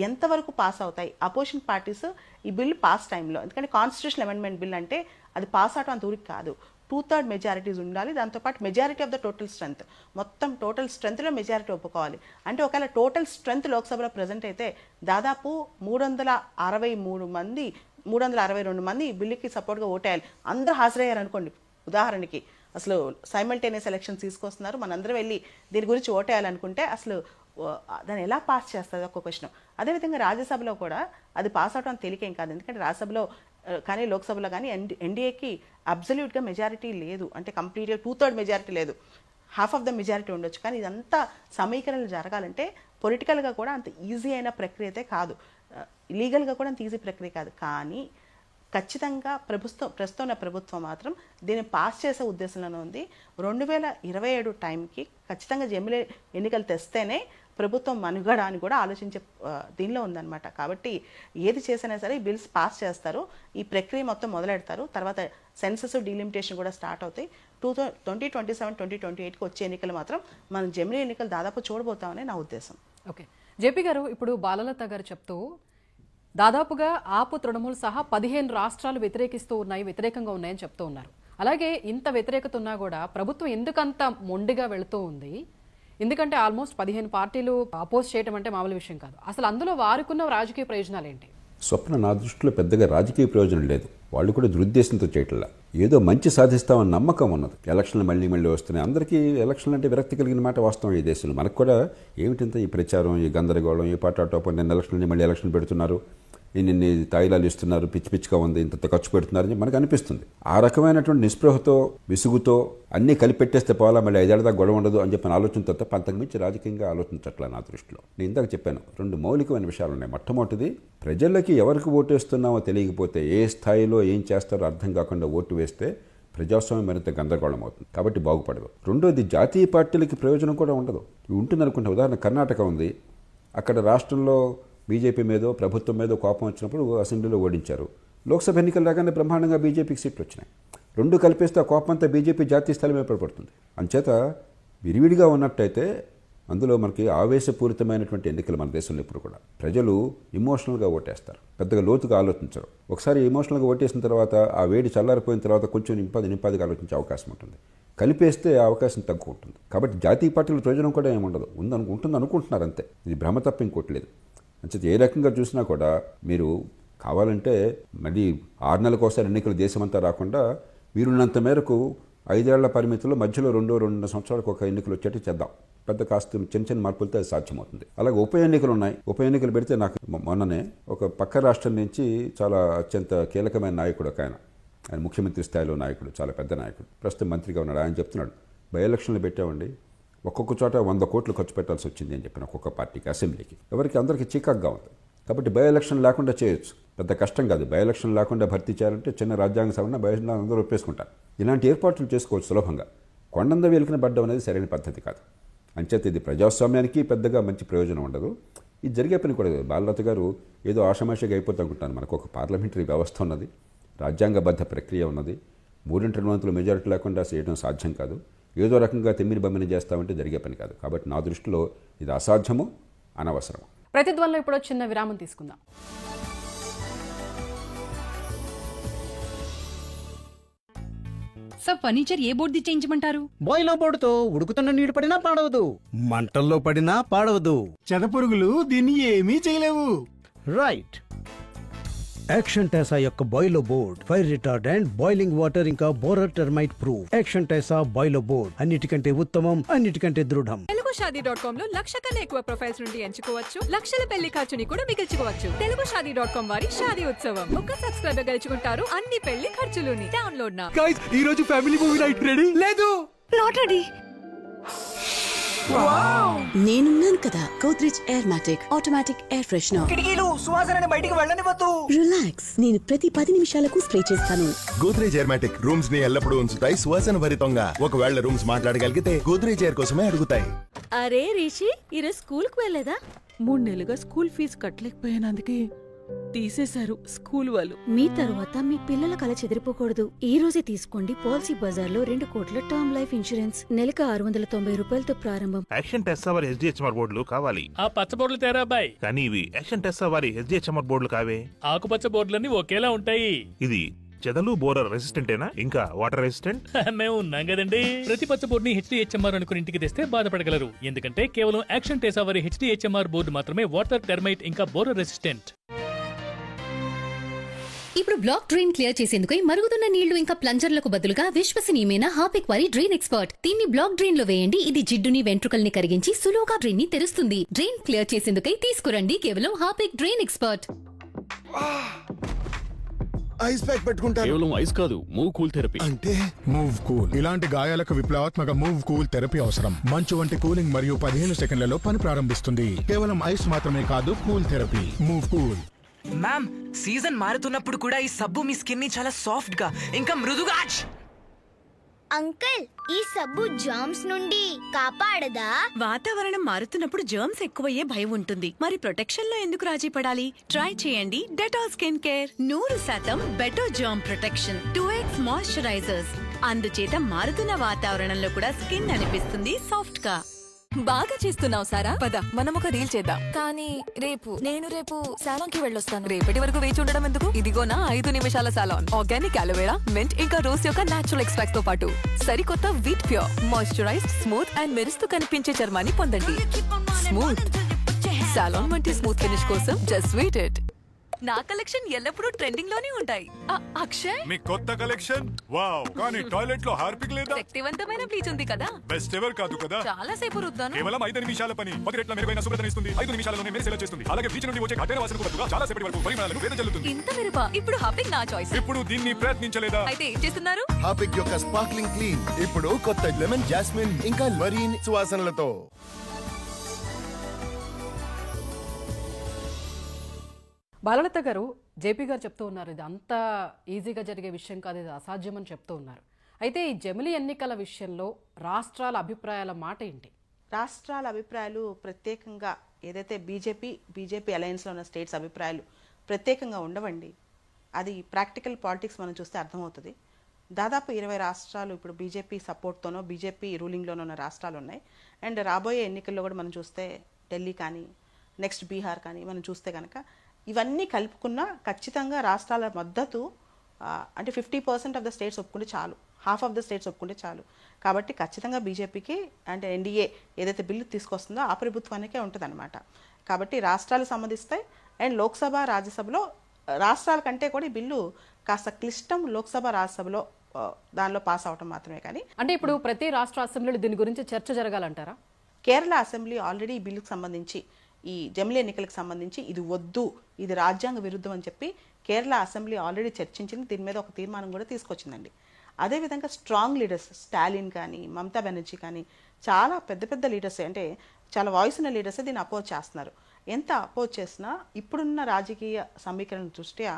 ఎంతవరకు పాస్ అవుతాయి అపోజిషన్ పార్టీస్ ఈ బిల్లు పాస్ టైంలో? ఎందుకంటే కాన్స్టిట్యూషనల్ అమెండ్మెంట్ బిల్ అంటే అది పాస్ అవడం అంత ఊరికి కాదు, 2/3 మెజారిటీస్ ఉండాలి, దాంతోపాటు majority of the total strength, మొత్తం టోటల్ స్ట్రెంత్లో మెజారిటీ ఒప్పుకోవాలి. అంటే ఒకవేళ టోటల్ స్ట్రెంత్ లోక్సభలో ప్రజెంట్ అయితే దాదాపు 362 మంది ఈ బిల్లుకి సపోర్ట్గా ఓటేయాలి. అందరూ హాజరయ్యారు అనుకోండి, ఉదాహరణకి అసలు సైమల్టేనియస్ ఎలక్షన్స్ తీసుకొస్తున్నారు, మనందరం వెళ్ళి దీని గురించి ఓటేయాలనుకుంటే అసలు దాన్ని ఎలా పాస్ చేస్తుంది ఒక క్వశ్చన్. అదేవిధంగా రాజ్యసభలో కూడా అది పాస్ అవడం తేలికేం కాదు, ఎందుకంటే రాజ్యసభలో కానీ లోక్సభలో కానీ ఎన్డీఏకి అబ్సల్యూట్గా మెజారిటీ లేదు, అంటే కంప్లీట్గా 2/3 మెజారిటీ లేదు, హాఫ్ ఆఫ్ ద మెజారిటీ ఉండొచ్చు. కానీ ఇదంతా సమీకరణలు జరగాలంటే పొలిటికల్గా కూడా అంత ఈజీ అయిన ప్రక్రియ అయితే కాదు, లీగల్గా కూడా అంత ఈజీ ప్రక్రియ కాదు. కానీ ఖచ్చితంగా ప్రస్తుతం ఉన్న ప్రభుత్వం మాత్రం దీన్ని పాస్ చేసే ఉద్దేశంలోనే ఉంది. 2027 టైంకి ఖచ్చితంగా జమిలీ ఎన్నికలు తెస్తేనే ప్రభుత్వం మనుగడ అని కూడా ఆలోచించే దీనిలో ఉందన్నమాట. కాబట్టి ఏది చేసినా సరే ఈ బిల్స్ పాస్ చేస్తారు, ఈ ప్రక్రియ మొత్తం మొదలెడతారు, తర్వాత సెన్సస్ డీలిమిటేషన్ కూడా స్టార్ట్ అవుతాయి. 2027-2028కి వచ్చే ఎన్నికలు మాత్రం మనం జమిలీ ఎన్నికలు దాదాపు చూడబోతామని నా ఉద్దేశం. ఓకే, జేపీ గారు, ఇప్పుడు బాలలత గారు చెప్తూ దాదాపుగా ఆపు తృణమూల్ సహా 15 రాష్ట్రాలు వ్యతిరేకంగా ఉన్నాయని చెప్తూ ఉన్నారు. అలాగే ఇంత వ్యతిరేకత ఉన్నా కూడా ప్రభుత్వం ఎందుకంత మొండిగా వెళుతూ ఉంది? ఎందుకంటే ఆల్మోస్ట్ 15 పార్టీలు అపోజ్ చేయడం అంటే మామూలు విషయం కాదు. అసలు అందులో వారికున్న రాజకీయ ప్రయోజనాలు ఏంటి? స్వప్న, నా దృష్టిలో పెద్దగా రాజకీయ ప్రయోజనం లేదు. వాళ్ళు కూడా దురుద్దేశంతో చేయట్లా, ఏదో మంచి సాధిస్తామని నమ్మకం ఉన్నది. ఎలక్షన్లు మళ్ళీ వస్తున్నాయి, అందరికీ ఎలక్షన్లు అంటే విరక్తి కలిగిన మాట వాస్తవం ఈ దేశంలో. మనకు కూడా ఏమిటింత ఈ ప్రచారం, ఈ గందరగోళం, ఈ పాటాటోప, నిన్న ఎలక్షన్లు మళ్ళీ ఎలక్షన్ పెడుతున్నారు, ఇన్ని తాయిలాలు ఇస్తున్నారు, పిచ్చిగా ఉంది, ఇంత ఖర్చు పెడుతున్నారని మనకు అనిపిస్తుంది. ఆ రకమైనటువంటి నిస్పృహతో, విసుగుతో అన్నీ కలిపెట్టేస్తే పోవాలా, మళ్ళీ 5 ఏళ్ల దాకా గొడవ ఉండదు అని చెప్పిన ఆలోచనతో తప్ప అంతకుమించి రాజకీయంగా ఆలోచించట్లా నా దృష్టిలో. నేను ఇందాక చెప్పాను, 2 మౌలికమైన విషయాలు ఉన్నాయి. మొట్టమొదటిది, ప్రజలకి ఎవరికి ఓటేస్తున్నామో తెలియకపోతే, ఏ స్థాయిలో ఏం చేస్తారో అర్థం కాకుండా ఓటు వేస్తే ప్రజాస్వామ్యం మరింత గందరగోళం అవుతుంది, కాబట్టి బాగుపడదు. రెండోది, జాతీయ పార్టీలకి ప్రయోజనం కూడా ఉండదు. ఉంటుంది అనుకుంటే, ఉదాహరణ కర్ణాటక ఉంది, అక్కడ రాష్ట్రంలో బీజేపీ మీదో ప్రభుత్వం మీదో కోపం వచ్చినప్పుడు అసెంబ్లీలో ఓడించారు. లోక్సభ ఎన్నికలు రాగానే బ్రహ్మాండంగా బీజేపీకి సీట్లు వచ్చినాయి. 2 కలిపేస్తే ఆ కోపం అంతా బీజేపీ జాతీయ స్థాయి మీద పడుతుంది. అంచేత విరివిడిగా ఉన్నట్టయితే అందులో మనకి ఆవేశపూరితమైనటువంటి ఎన్నికలు మన దేశంలో ఇప్పుడు కూడా ప్రజలు ఇమోషనల్గా ఓటేస్తారు, పెద్దగా లోతుగా ఆలోచించరు. ఒకసారి ఎమోషనల్గా ఓటేసిన తర్వాత ఆ వేడి చల్లారిపోయిన తర్వాత కొంచెం నింపాదిగా ఆలోచించే అవకాశం ఉంటుంది. కలిపేస్తే ఆ అవకాశం తక్కువ ఉంటుంది. కాబట్టి జాతీయ పార్టీల ప్రయోజనం కూడా ఏముండదు, ఉంటుంది అనుకుంటున్నారు అంతే. ఇది భ్రమ తప్ప ఇంకోటి లేదు. అంచేత ఏ రకంగా చూసినా కూడా మీరు కావాలంటే మళ్ళీ 6 నెలలకోసారి ఎన్నికలు దేశమంతా రాకుండా వీరున్నంత మేరకు 5 ఏళ్ల పరిమితిలో మధ్యలో 2 సంవత్సరాలకు ఒక ఎన్నికలు వచ్చేట్టు చేద్దాం. పెద్ద కాస్త చిన్న మార్పులతో అది సాధ్యమవుతుంది. అలాగే ఉప ఎన్నికలు ఉన్నాయి. ఉప ఎన్నికలు పెడితే నాకు మొన్ననే ఒక పక్క రాష్ట్రం నుంచి చాలా అత్యంత కీలకమైన నాయకుడు ఒక ఆయన ముఖ్యమంత్రి స్థాయిలో నాయకుడు, చాలా పెద్ద నాయకుడు, ప్రస్తుతం మంత్రిగా ఉన్నాడు. ఆయన చెప్తున్నాడు, బై ఎలక్షన్లు పెట్టామండి, ఒక్కొక్క చోట 100 కోట్లు ఖర్చు పెట్టాల్సి వచ్చింది అని చెప్పిన ఒక్కొక్క పార్టీకి, అసెంబ్లీకి. అందరికీ చికాగ్గా ఉంది. కాబట్టి బై ఎలక్షన్ లేకుండా చేయొచ్చు, పెద్ద కష్టం కాదు. బై ఎలక్షన్ లేకుండా భర్తీ చేయాలంటే చిన్న రాజ్యాంగ సవరణ బై ఎలక్షన్ అందరూ ఒప్పేసుకుంటారు. ఇలాంటి ఏర్పాట్లు చేసుకోవచ్చు సులభంగా. కొండంద వెలికిన పడ్డం అనేది సరైన పద్ధతి కాదు. అంచేత ఇది ప్రజాస్వామ్యానికి పెద్దగా మంచి ప్రయోజనం ఉండదు. ఇది జరిగే పని కూడా. బాలలత గారు ఏదో ఆషామాషిగా అయిపోతూ అనుకుంటాను. మనకు ఒక పార్లమెంటరీ వ్యవస్థ ఉన్నది, రాజ్యాంగబద్ధ ప్రక్రియ ఉన్నది. 3/4 మెజారిటీ లేకుండా చేయడం సాధ్యం కాదు. ఏదో రకంగా తిమ్మిరి బమ్మిని చేస్తామంటే జరిగే పని కాదు. కాబట్టి నా దృష్టిలో ఇది అసాధ్యము, అనవసరం. ప్రతిధ్వనిలో ఇప్పుడు చిన్న విరామం తీసుకుందాం. సార్, ఫర్నిచర్ ఏ బోర్డు చేయించమంటారు? బాయిలర్ బోర్డుతో ఉడుకుతున్న నీరు పడినా పాడవదు, మంటల్లో పడినా పాడవదు, చెదపురుగులు దీన్ని ఏమీ చేయలేవు. రైట్. యాక్షన్ టెసా యొక్క Boilo board fire retardant, boiling water ఇంకా borer termite proof. Action Tesa Boilo board అన్నిటికంటే ఉత్తమం, అన్నిటికంటే దృఢం. telugushadi.com లో 1,00,000 కన్నా ఎక్కువ ప్రొఫైల్స్ నుండి ఎంచుకోవచ్చు. లక్షల పెళ్లి ఖర్చుని కూడా మిగిల్చుకోవచ్చు. telugushadi.com వారి షాదీ ఉత్సవం. ఒక సబ్స్క్రైబర్ గెలుచుకుంటారు అన్ని పెళ్లి ఖర్చులుని. డౌన్లోడ్ నా. గైస్ ఈ రోజు ఫ్యామిలీ మూవీ నైట్ రెడీ? లేదు. Not ready. నేనున్నాను కదా, గోద్రేజ్ ఎయిర్మాటిక్ ఆటోమేటిక్ ఎయిర్ ఫ్రెషనర్. కిటికీలు సువాసనని బయటికి వెళ్ళనివ్వద్దు. రిలాక్స్, నేను ప్రతి 10 నిమిషాలకు స్ప్రే చేస్తాను. గోద్రేజ్ ఎయిర్మాటిక్ రూమ్స్ ని ఎల్లప్పుడూ ఉంచుతాయి సువాసన భరితంగా. ఒకవేళ రూమ్స్ మాట్లాడగలిగితే గోద్రేజ్ ఎయిర్ కోసమే అడుగుతాయి. అరే రిషి, ఈరోజు స్కూల్ కు వెళ్ళలేదా? 3 నెలలుగా స్కూల్ ఫీజు కట్టలేకపోయాను, అందుకే తీసేశారు స్కూల్ వాళ్ళు. మీ తర్వాత మీ పిల్లల కల చెదిరిపోకూడదు. ఈ రోజే తీసుకోండి పాలసీ బజార్ లో 2 కోట్ల టర్మ్ లైఫ్ ఇన్సూరెన్స్. నెలకు 690 రూపాయలతో ప్రారంభం. యాక్షన్ టెస్సా వారి హెచ్డిహెచ్ఎంఆర్ బోర్డులు కావాలి. ఆ పచ్చ బోర్డులు తేరా బాయ్. కానీ ఇవి యాక్షన్ టెస్సా వారి హెచ్డిహెచ్ఎంఆర్ బోర్డులు కావే. ఆకుపచ్చ బోర్డులన్నీ ఒకేలా ఉంటాయి. ఇది చెదలు బోరర్ రెసిస్టెంటేనా, ఇంకా వాటర్ రెసిస్టెంట్? మేము ఉన్నాం కదండి. ప్రతి పచ్చ బోర్డుని హెచ్డిహెచ్ఎంఆర్ అనుకుని ఇంటికి తెస్తే బాధపడగలరు. ఎందుకంటే కేవలం యాక్షన్ టెస్సా వారి హెచ్డిహెచ్ఎంఆర్ బోర్డు మాత్రమే వాటర్, టెర్మైట్ ఇంకా బోరర్ రెసిస్టెంట్. ఇప్పుడు బ్లాక్ డ్రైన్ క్లియర్ చేసేందుకై మరుగుతున్న నీళ్లు ఇంకా ప్లంజర్లకు బదులుగా విశ్వసనీయమైన హార్పిక్ వారి డ్రైన్ ఎక్స్పర్ట్. దీన్ని బ్లాక్ డ్రైన్ లో వేయండి. ఇది జిడ్డుని, వెంట్రుకల్ని కరిగించి సులువుగా డ్రైన్ ని తెరుస్తుంది. డ్రైన్ క్లియర్ చేసేందుకై తీసుకురండి కేవలం Harpic drain expert. Ice pack పెట్టుకుంటాను. కేవలం ఐస్ కాదు, మూవ్ కూల్ థెరపీ. అంటే మూవ్ కూల్. ఇలాంటి గాయాలకు విప్లవాత్మక మూవ్ కూల్ థెరపీ అవసరం. మంచు వంటి కూలింగ్ మరియు 15 సెకండ్లలో పని ప్రారంభిస్తుంది. కేవలం ఐస్ మాత్రమే కాదు, cool therapy. Move cool. Ma'am, season మారుతున్నప్పుడు కూడా ఈ సబ్బు మీ స్కిన్ ని చాలా సాఫ్ట్ గా ఇంకా మృదుగా. అంకుల్, ఈ సబ్బు జర్మ్స్ నుండి కాపాడదా? వాతావరణం మారుతున్నప్పుడు జర్మ్స్ ఎక్కువయ్యే భయం ఉంటుంది. మరి ప్రొటెక్షన్ లో ఎందుకు రాజీ పడాలి? ట్రై చేయండి Dettol skin care. 100% better germ protection, 2x moisturizers. అందుచేత మారుతున్న వాతావరణంలో కూడా స్కిన్ అనిపిస్తుంది సాఫ్ట్ గా. బాగా చేస్తున్నావు సారా. పద మనం ఒక రీల్ చేద్దాం. కానీ నేను రేపు సాలాన్ కి వెళ్ళొస్తాను. రేపటి వరకు వేచి ఉండడం ఎందుకు? ఇదిగో నా 5 నిమిషాల సాలాన్. ఆర్గానిక్ అలోవెరా, మింట్ ఇంకా రోజ్ యొక్క నేచురల్ ఎక్స్ట్రాక్ట్ తో పాటు సరికొత్త wheat pure moisturised, smooth and మెరుస్తూ కనిపించే చర్మాన్ని పొందండి. స్మూత్ సాలాన్ వంటి స్మూత్ ఫినిష్ కోసం జస్ట్ వెయిట్ ఇట్. నా కలెక్షన్ ఎల్లప్పుడూ ట్రెండింగ్ లోనే ఉంటాయి. అక్షయ్, మీ కొత్త కలెక్షన్ వావ్. కానీ టాయిలెట్ లో హార్పిక్ లేదా? శక్తివంతమైన బ్లీచ్ ఉంది కదా. బెస్ట్ ఎవర్ కాదు కదా. చాలా సేపు రుద్దాను. కేవలం 5 నిమిషాల పని 10 రెట్ల మెరుగైన శుభ్రతను ఇస్తుంది. 5 నిమిషాలలోనే మెరిసేలా చేస్తుంది. అలాగే బ్లీచ్ నుండి వచ్చే ఘటన వాసనకు బదులుగా చాలా సేపటి వరకు పరిమళాలను వెదజల్లుతుంది. ఇంత మెరుపా? ఇప్పుడు హార్పిక్ నా చాయిస్. ఇప్పుడు దీన్ని ప్రయత్నించలేదా? అయితే ఏం చేస్తున్నారు? హార్పిక్ యొక్క స్పార్క్లింగ్ క్లీన్ ఇప్పుడు కొత్త లెమన్, జాస్మిన్ ఇంకా మరీన్ సువాసనలతో. బాలలత గారు, జేపీ గారు చెప్తూ ఉన్నారు ఇది అంత ఈజీగా జరిగే విషయం కాదు, ఇది అసాధ్యమని చెప్తూ ఉన్నారు. అయితే ఈ జమిలీ ఎన్నికల విషయంలో రాష్ట్రాల అభిప్రాయాల మాట ఏంటి? రాష్ట్రాల అభిప్రాయాలు ప్రత్యేకంగా ఏదైతే బీజేపీ అలయన్స్లో ఉన్న స్టేట్స్ అభిప్రాయాలు ప్రత్యేకంగా ఉండవండి. అది ప్రాక్టికల్ పాలిటిక్స్ మనం చూస్తే అర్థమవుతుంది. దాదాపు 20 రాష్ట్రాలు ఇప్పుడు బీజేపీ సపోర్ట్తోనో బీజేపీ రూలింగ్లోనో ఉన్న రాష్ట్రాలు ఉన్నాయి. అండ్ రాబోయే ఎన్నికల్లో కూడా మనం చూస్తే ఢిల్లీ కానీ నెక్స్ట్ బీహార్ కానీ మనం చూస్తే కనుక ఇవన్నీ కలుపుకున్నా ఖచ్చితంగా రాష్ట్రాల మద్దతు అంటే 50% ఆఫ్ ద స్టేట్స్ ఒప్పుకుంటే చాలు, హాఫ్ ఆఫ్ ద స్టేట్స్ ఒప్పుకుంటే చాలు. కాబట్టి ఖచ్చితంగా బీజేపీకి అంటే ఎన్డీఏ ఏదైతే బిల్లు తీసుకొస్తుందో ఆ ప్రభుత్వానికే ఉంటుంది అనమాట. కాబట్టి రాష్ట్రాలు సమ్మతిస్తాయి. అండ్ లోక్సభ, రాజ్యసభలో రాష్ట్రాల కంటే కూడా ఈ బిల్లు కాస్త క్లిష్టం. లోక్సభ, రాజ్యసభలో దానిలో పాస్ అవటం మాత్రమే. కానీ అంటే ఇప్పుడు ప్రతి రాష్ట్ర అసెంబ్లీలో దీని గురించి చర్చ జరగాలంటారా? కేరళ అసెంబ్లీ ఆల్రెడీ ఈ బిల్లుకు సంబంధించి, ఈ జమిలీ ఎన్నికలకు సంబంధించి ఇది వద్దు, ఇది రాజ్యాంగ విరుద్ధం అని చెప్పి కేరళ అసెంబ్లీ ఆల్రెడీ చర్చించింది. దీని మీద ఒక తీర్మానం కూడా తీసుకొచ్చిందండి. అదేవిధంగా స్ట్రాంగ్ లీడర్స్ స్టాలిన్ కానీ మమతా బెనర్జీ కానీ చాలా పెద్ద పెద్ద లీడర్స్, అంటే చాలా వాయిస్ ఉన్న లీడర్సే దీన్ని అపోజ్ చేస్తున్నారు. ఎంత అపోజ్ చేసినా ఇప్పుడున్న రాజకీయ సమీకరణ దృష్ట్యా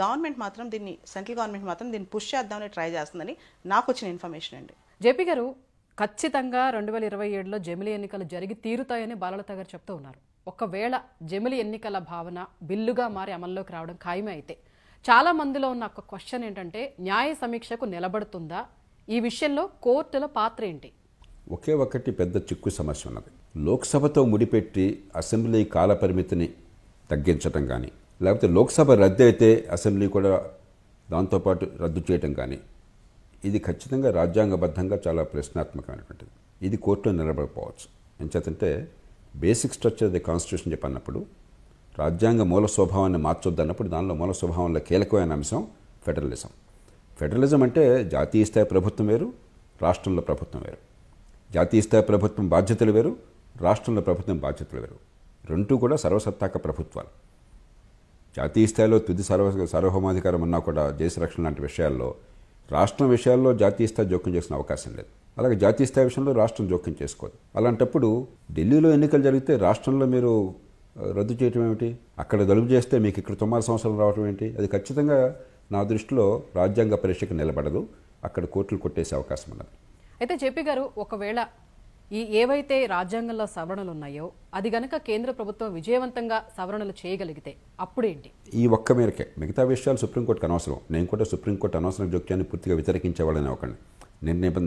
గవర్నమెంట్ మాత్రం దీన్ని, సెంట్రల్ గవర్నమెంట్ మాత్రం దీన్ని పుష్ చేద్దామని ట్రై చేస్తుందని నాకు వచ్చిన ఇన్ఫర్మేషన్ అండి. జేపీ గారు, ఖచ్చితంగా 2027లో జమిలీ ఎన్నికలు జరిగి తీరుతాయని బాలలత గారు చెప్తూ ఉన్నారు. ఒకవేళ జమిలీ ఎన్నికల భావన బిల్లుగా మారి అమల్లోకి రావడం ఖాయమే అయితే చాలా మందిలో ఉన్న ఒక క్వశ్చన్ ఏంటంటే న్యాయ సమీక్షకు నిలబడుతుందా? ఈ విషయంలో కోర్టుల పాత్ర ఏంటి? ఒకే ఒక్కటి పెద్ద చిక్కు సమస్య ఉన్నది. లోక్సభతో ముడిపెట్టి అసెంబ్లీ కాల పరిమితిని తగ్గించడం కానీ, లేకపోతే లోక్సభ రద్దు అయితే అసెంబ్లీ కూడా దాంతోపాటు రద్దు చేయడం కానీ, ఇది ఖచ్చితంగా రాజ్యాంగబద్ధంగా చాలా ప్రశ్నాత్మకమైనటువంటిది. ఇది కోర్టులో నిలబడిపోవచ్చు. ఎంచేతంటే basic structure of the constitution చెప్పన్నప్పుడు రాజ్యాంగ మూల స్వభావాన్ని మార్చొద్దన్నప్పుడు దానిలో మూల స్వభావంలో కీలకమైన అంశం ఫెడరలిజం. ఫెడరలిజం అంటే జాతీయ స్థాయి ప్రభుత్వం వేరు, రాష్ట్రంలో ప్రభుత్వం వేరు. జాతీయ స్థాయి ప్రభుత్వం బాధ్యతలు వేరు, రాష్ట్రంలో ప్రభుత్వం బాధ్యతలు వేరు. రెండూ కూడా సర్వసత్తాక ప్రభుత్వాలు. జాతీయ స్థాయిలో తుది సార్వభౌమాధికారం ఉన్నా కూడా దేశ రక్షణ లాంటి విషయాల్లో రాష్ట్రం విషయాల్లో జాతీయ స్థాయి జోక్యం చేసిన అవకాశం లేదు. అలాగే జాతీయ స్థాయి విషయంలో రాష్ట్రం జోక్యం చేసుకోదు. అలాంటప్పుడు ఢిల్లీలో ఎన్నికలు జరిగితే రాష్ట్రంలో మీరు రద్దు చేయటం ఏమిటి? అక్కడ జలుబు చేస్తే మీకు ఇక్కడ 9 సంవత్సరాలు రావటం ఏంటి? అది ఖచ్చితంగా నా దృష్టిలో రాజ్యాంగ పరీక్షకు నిలబడదు. అక్కడ కోర్టులు కొట్టేసే అవకాశం ఉన్నది. అయితే జేపీ గారు, ఒకవేళ ఈ ఏవైతే రాజ్యాంగంలో సవరణలు ఉన్నాయో అది గనక కేంద్ర ప్రభుత్వం విజయవంతంగా సవరణలు చేయగలిగితే అప్పుడేంటి? ఈ ఒక్క మేరకే, మిగతా విషయాలు సుప్రీంకోర్టుకు అనవసరం. నేను కూడా సుప్రీంకోర్టు అనవసరం జోక్యాన్ని పూర్తిగా వ్యతిరేకించేవాళ్ళని ఒకటి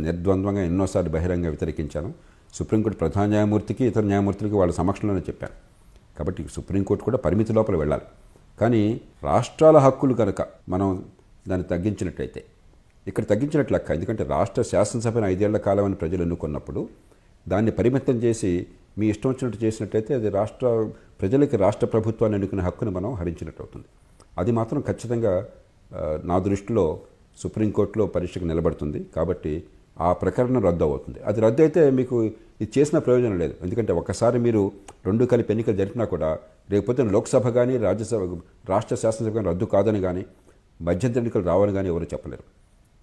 నిర్ద్వంద్వంగా ఎన్నోసార్లు బహిరంగ వ్యతిరేకించాను. సుప్రీంకోర్టు ప్రధాన న్యాయమూర్తికి ఇతర న్యాయమూర్తులకి వాళ్ళ సమక్షంలోనే చెప్పాను. కాబట్టి సుప్రీంకోర్టు కూడా పరిమితి లోపల వెళ్ళాలి. కానీ రాష్ట్రాల హక్కులు కనుక మనం దాన్ని తగ్గించినట్లయితే, ఇక్కడ తగ్గించినట్లు లెక్క. ఎందుకంటే రాష్ట్ర శాసనసభను 5 ఏళ్ల కాలం అని ప్రజలు ఎన్నుకున్నప్పుడు దాన్ని పరిమితం చేసి మీ ఇష్టం వచ్చినట్టు చేసినట్లయితే అది ప్రజలకి రాష్ట్ర ప్రభుత్వాన్ని ఎన్నుకునే హక్కును మనం హరించినట్టు అవుతుంది. అది మాత్రం ఖచ్చితంగా నా దృష్టిలో సుప్రీంకోర్టులో పరీక్షకు నిలబడుతుంది. కాబట్టి ఆ ప్రకరణ రద్దు అవుతుంది. అది రద్దు అయితే మీకు ఇది చేసిన ప్రయోజనం లేదు. ఎందుకంటే ఒకసారి మీరు 2 కలిపి ఎన్నికలు జరిపినా కూడా రేపొద్దున లోక్సభ కానీ రాష్ట్ర శాసనసభ కానీ రద్దు కాదని కానీ మధ్యంతర ఎన్నికలు రావని కానీ ఎవరు చెప్పలేరు.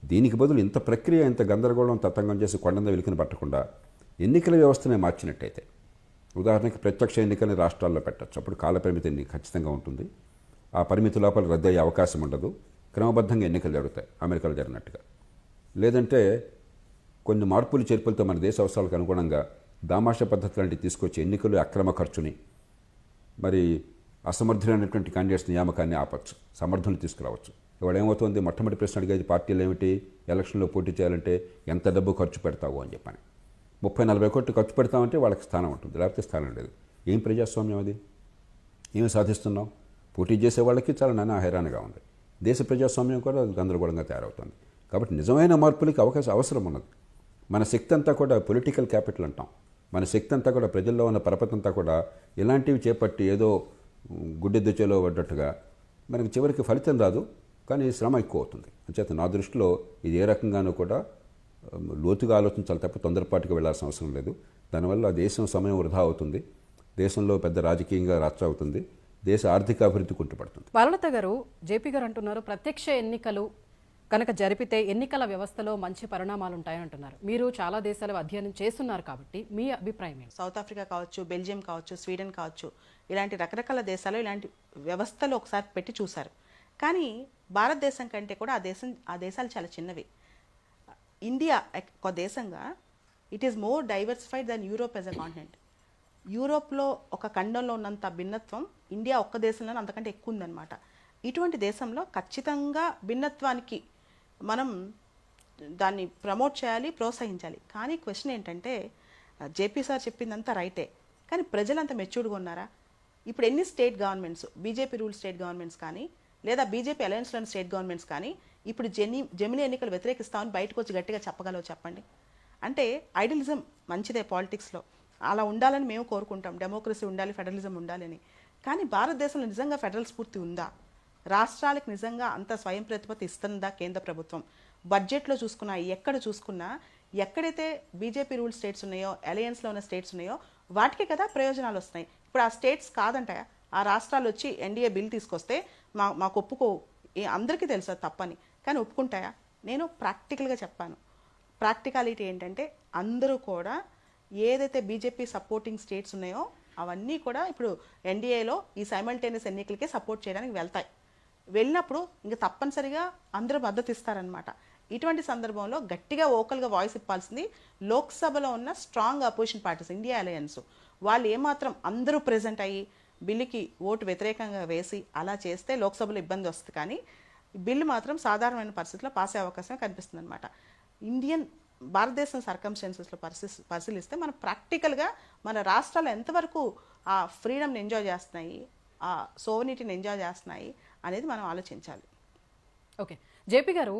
దీనికి బదులు ఇంత ప్రక్రియ, ఇంత గందరగోళం తతంగం చేసి కొండంద వెలికిని పట్టకుండా ఎన్నికల వ్యవస్థనే మార్చినట్టయితే, ఉదాహరణకి ప్రత్యక్ష ఎన్నికల్ని రాష్ట్రాల్లో పెట్టచ్చు. అప్పుడు కాలపరిమితి ఖచ్చితంగా ఉంటుంది. ఆ పరిమితి లోపల రద్దు అయ్యే అవకాశం ఉండదు. క్రమబద్ధంగా ఎన్నికలు జరుగుతాయి అమెరికాలో జరిగినట్టుగా. లేదంటే కొన్ని మార్పులు చేర్పులతో మన దేశ అవసరాలకు అనుగుణంగా దామాషా పద్ధతి లాంటివి తీసుకొచ్చి ఎన్నికలు అక్రమ ఖర్చుని, మరి అసమర్థులైనటువంటి క్యాండిడేట్స్ నియామకాన్ని ఆపచ్చు, సమర్థులు తీసుకురావచ్చు. ఇవాళ ఏమవుతుంది, మొట్టమొదటి ప్రశ్న అడిగేది పార్టీలు ఏమిటి, ఎలక్షన్లో పోటీ చేయాలంటే ఎంత డబ్బు ఖర్చు పెడతావు అని చెప్పని. 30-40 కోట్లు ఖర్చు పెడతామంటే వాళ్ళకి స్థానం ఉంటుంది, లేకపోతే స్థానం లేదు. ఏం ప్రజాస్వామ్యం అది? ఏమి సాధిస్తున్నాం? పోటీ చేసే వాళ్ళకి చాలా నానా హైరాణగా ఉంది. దేశ ప్రజాస్వామ్యం కూడా గందరగోళంగా తయారవుతుంది. కాబట్టి నిజమైన మార్పులకి అవసరం ఉన్నది. మన శక్తి అంతా కూడా పొలిటికల్ క్యాపిటల్ అంటాం. మన శక్తి అంతా కూడా, ప్రజల్లో ఉన్న పరపతంతా కూడా ఇలాంటివి చేపట్టి ఏదో గుడ్డెద్దుచేలో పడ్డట్టుగా మనకి చివరికి ఫలితం రాదు, కానీ శ్రమ ఎక్కువ అవుతుంది. అంచేత నా దృష్టిలో ఇది ఏ రకంగానూ కూడా లోతుగా ఆలోచించాలి తప్ప తొందరపాటుగా వెళ్లాల్సిన అవసరం లేదు. దానివల్ల దేశం సమయం వృధా అవుతుంది, దేశంలో పెద్ద రాజకీయంగా రచ్చ అవుతుంది, దేశ ఆర్థిక అభివృద్ధి కుంటుపడుతుంది. వరలత గారు, జేపీ గారు అంటున్నారు ప్రత్యక్ష ఎన్నికలు కనుక జరిపితే ఎన్నికల వ్యవస్థలో మంచి పరిణామాలు ఉంటాయని అంటున్నారు. మీరు చాలా దేశాలు అధ్యయనం చేస్తున్నారు కాబట్టి మీ అభిప్రాయం ఏంటి? సౌత్ ఆఫ్రికా కావచ్చు, బెల్జియం కావచ్చు, స్వీడన్ కావచ్చు, ఇలాంటి రకరకాల దేశాలు ఇలాంటి వ్యవస్థలు ఒకసారి పెట్టి చూశారు. కానీ భారతదేశం కంటే కూడా ఆ దేశాలు చాలా చిన్నవి. ఇండియా ఒక దేశంగా it is more diversified than Europe as a continent. యూరోప్లో ఒక ఖండంలో ఉన్నంత భిన్నత్వం ఇండియా ఒక్క దేశంలోనే అంతకంటే ఎక్కువ ఉందన్నమాట. ఇటువంటి దేశంలో ఖచ్చితంగా భిన్నత్వానికి మనం దాన్ని ప్రమోట్ చేయాలి, ప్రోత్సహించాలి. కానీ క్వశ్చన్ ఏంటంటే, జేపీ సార్ చెప్పిందంతా రైటే, కానీ ప్రజలంతా మెచ్యూర్డ్గా ఉన్నారా? ఇప్పుడు ఎన్ని state governments, BJP rule state governments కానీ, లేదా బీజేపీ అలయన్స్లోని స్టేట్ గవర్నమెంట్స్ కానీ ఇప్పుడు జెమిని ఎన్నికలు వ్యతిరేకిస్తామని బయటకు వచ్చి గట్టిగా చెప్పగలవు చెప్పండి? అంటే ఐడియలిజం మంచిదే పాలిటిక్స్లో, అలా ఉండాలని మేము కోరుకుంటాం, డెమోక్రసీ ఉండాలి, ఫెడరలిజం ఉండాలని. కానీ భారతదేశంలో నిజంగా ఫెడరల్ స్ఫూర్తి ఉందా? రాష్ట్రాలకు నిజంగా అంత స్వయం ప్రతిపత్తి ఇస్తుందా కేంద్ర ప్రభుత్వం? బడ్జెట్లో చూసుకున్నా, ఎక్కడ చూసుకున్నా, ఎక్కడైతే బీజేపీ రూల్ స్టేట్స్ ఉన్నాయో, అలయన్స్లో ఉన్న స్టేట్స్ ఉన్నాయో వాటికే కదా ప్రయోజనాలు వస్తున్నాయి. ఇప్పుడు ఆ స్టేట్స్ కాదంటాయా? ఆ రాష్ట్రాలు వచ్చి ఎన్డీఏ బిల్ తీసుకొస్తే మాకు ఒప్పుకో, అందరికీ తెలుసు అది తప్పని, కానీ ఒప్పుకుంటాయా? నేను ప్రాక్టికల్గా చెప్పాను. ప్రాక్టికాలిటీ ఏంటంటే అందరూ కూడా ఏదైతే బీజేపీ సపోర్టింగ్ స్టేట్స్ ఉన్నాయో అవన్నీ కూడా ఇప్పుడు ఎన్డీఏలో ఈ సైమల్టేనియస్ ఎన్నికలకే సపోర్ట్ చేయడానికి వెళ్తాయి. వెళ్ళినప్పుడు ఇంకా తప్పనిసరిగా అందరూ మద్దతు ఇస్తారనమాట. ఇటువంటి సందర్భంలో గట్టిగా ఓకల్గా వాయిస్ ఇప్పాల్సింది లోక్సభలో ఉన్న strong opposition parties, India alliance. వాళ్ళు ఏమాత్రం అందరూ ప్రెజెంట్ అయ్యి బిల్లుకి ఓటు వ్యతిరేకంగా వేసి అలా చేస్తే లోక్సభలో ఇబ్బంది వస్తుంది. కానీ బిల్లు మాత్రం సాధారణమైన పరిస్థితుల్లో పాస్ అయ్యే అవకాశం కనిపిస్తుంది అనమాట. భారతదేశం సర్కమ్స్టాన్సెస్లో పరిశీలిస్తే మనం ప్రాక్టికల్గా మన రాష్ట్రాలు ఎంతవరకు ఆ ఫ్రీడమ్ని ఎంజాయ్ చేస్తున్నాయి, ఆ సోవనిటీని ఎంజాయ్ చేస్తున్నాయి అనేది మనం ఆలోచించాలి. ఓకే జేపీ గారు,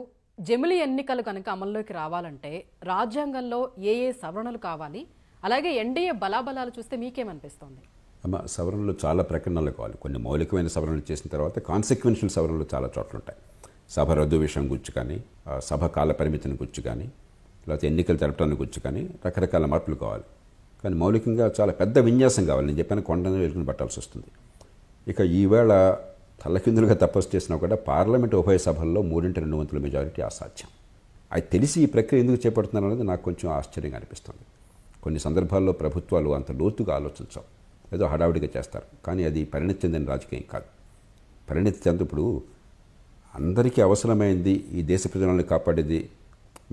జమిలీ ఎన్నికలు కనుక అమల్లోకి రావాలంటే రాజ్యాంగంలో ఏ సవరణలు కావాలి, అలాగే ఎన్డీఏ బలాబలాలు చూస్తే మీకేమనిపిస్తుంది? సవరణలు చాలా ప్రకటనలు కావాలి. కొన్ని మౌలికమైన సవరణలు చేసిన తర్వాత కాన్సిక్వెన్షియల్ సవరణలు చాలా చోట్ల ఉంటాయి. సభ రద్దు విషయం గురించి కానీ, సభ కాల పరిమితిని గురించి కానీ, లేకపోతే ఎన్నికలు జరపడాన్ని గురించి కానీ రకరకాల మార్పులు కావాలి. కానీ మౌలికంగా చాలా పెద్ద విన్యాసం కావాలి. నేను చెప్పాను, కొండను వెలుగుని పట్టాల్సి వస్తుంది. ఇక ఈవేళ తల్లకిందులుగా తపస్సు చేసినా కూడా పార్లమెంట్ ఉభయ సభల్లో 3/2 మెజారిటీ అసాధ్యం. అది తెలిసి ఈ ప్రక్రియ ఎందుకు చేపడుతున్నారు అనేది నాకు కొంచెం ఆశ్చర్యంగా అనిపిస్తుంది. కొన్ని సందర్భాల్లో ప్రభుత్వాలు అంత లోతుగా ఆలోచించవు, ఏదో హడావిడిగా చేస్తారు. కానీ అది పరిణతి చెందిన రాజకీయం కాదు. పరిణతి చెందినప్పుడు అందరికీ అవసరమైంది, ఈ దేశ ప్రజలను కాపాడేది,